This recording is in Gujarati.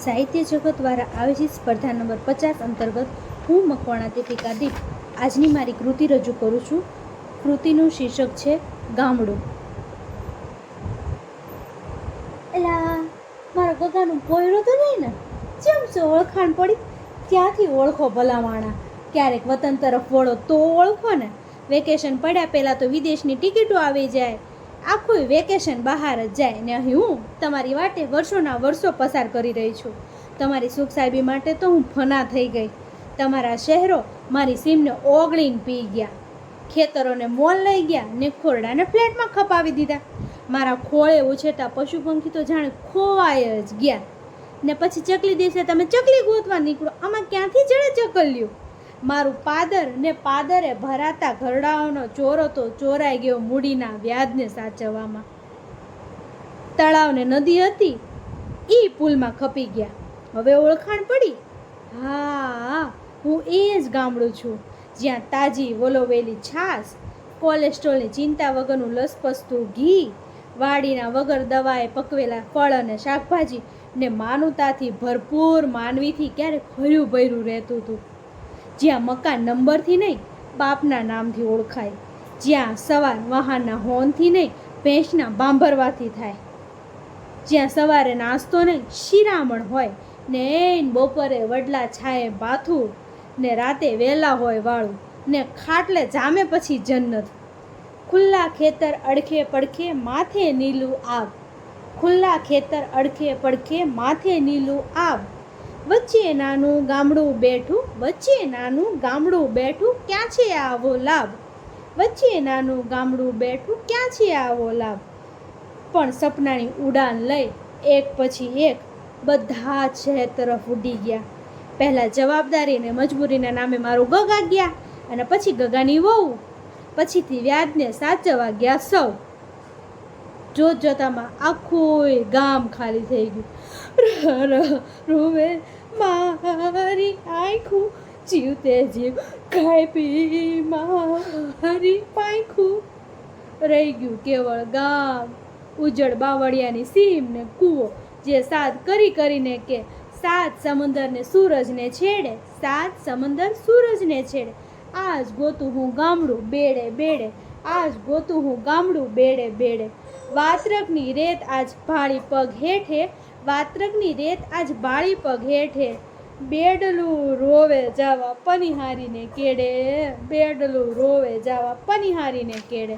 સાહિત્ય જગત દ્વારા આયોજિત સ્પર્ધા નંબર 50 અંતર્ગત હું મકવાણા દીપિકા દીપ આજની મારી કૃતિ રજૂ કરું છું. કૃતિનું શીર્ષક છે ગામડું. એલા મારા ગગાનું પોયડું તો નહીં ને? જેમ છે ઓળખાણ પડી ત્યાંથી ઓળખો ભલામાણા. ક્યારેક વતન તરફ વળો તો ઓળખો ને. વેકેશન પડ્યા પહેલાં તો વિદેશની ટિકિટો આવી જાય, આખું વેકેશન બહાર જ જાય ને અહીં હું તમારી વાટે વર્ષોના વર્ષો પસાર કરી રહી છું. તમારી સુખ સાહેબી માટે તો હું ફના થઈ ગઈ. તમારા શહેરો મારી સીમને ઓગળીને પી ગયા, ખેતરોને મોલ લઈ ગયા ને ખોરડાને ફ્લેટમાં ખપાવી દીધા. મારા ખોળે ઉછેરતા પશુ પંખી તો જાણે ખોવાય જ ગયા. ને પછી ચકલી દિવસે તમે ચકલી ગોતવા નીકળો, આમાં ક્યાંથી જડે ચકલ્યું? મારું પાદર ને પાદરે ભરાતા ઘરડાઓનો ચોરો તો ચોરાઈ ગયો મૂડીના વ્યાજને સાચવવામાં. તળાવને નદી હતી એ પુલમાં ખપી ગયા. હવે ઓળખાણ પડી? હા, હું એ જ ગામડું છું જ્યાં તાજી વલોવેલી છાશ, કોલેસ્ટ્રોલની ચિંતા વગરનું લસપસતું ઘી, વાડીના વગર દવાએ પકવેલા ફળ અને શાકભાજી ને માનવતાથી ભરપૂર માનવીથી ક્યારેક ભર્યું ભર્યું રહેતું હતું. જ્યાં મકાન નંબરથી નહીં બાપના નામથી ઓળખાય, જ્યાં સવાર વાહનના હોર્નથી નહીં ભેંસના ભાંભરવાથી થાય, જ્યાં સવારે નાસ્તો નહીં શિરામણ હોય ને બપોરે વડલા છાયે બાથું ને રાતે વહેલા હોય વાળું ને ખાટલે જામે પછી જન્નત. ખુલ્લા ખેતર અડખે પડખે માથે નીલું આબ, ખુલ્લા ખેતર અડખે પડખે માથે નીલું આબ. વચ્ચે નાનું ગામડું બેઠું, વચ્ચે નાનું ગામડું બેઠું, ક્યાં છે આવો લાભ? વચ્ચે નાનું ગામડું બેઠું, ક્યાં છે આવો લાભ? પણ સપનાની ઉડાન લઈ એક પછી એક બધા શહેર તરફ ઉડી ગયા. પહેલાં જવાબદારી ને મજબૂરીના નામે મારું ગગા ગયા અને પછી ગગાની વહુ, પછીથી વ્યાજને સાચવવા ગયા સૌ. જોત જોતામાં આખું ગામ ખાલી થઈ ગયું. રોવે મારી આંખું, જીવતે જીવ ખાઈ પી મારી પાંખું. રહી ગયું કેવળ ગામ, ઉજળ બાવળિયાની સીમ ને કૂવો, જે સાત કરી કરીને કે સાત સમંદરને સૂરજને છેડે, સાત સમંદર સૂરજને છેડે. આજ ગોતું હું ગામડું બેડે બેડે, આજ ગોતું હું ગામડું બેડે બેડે. વાત્રકની રેત આજ ભાળી પગ હેઠે, વાત્રકની રેત આજ ભાળી પગ હેઠે. બેડલું રોવે જાવા પનિહારીને કેડે, બેડલું રોવે જાવા પનિહારીને કેડે.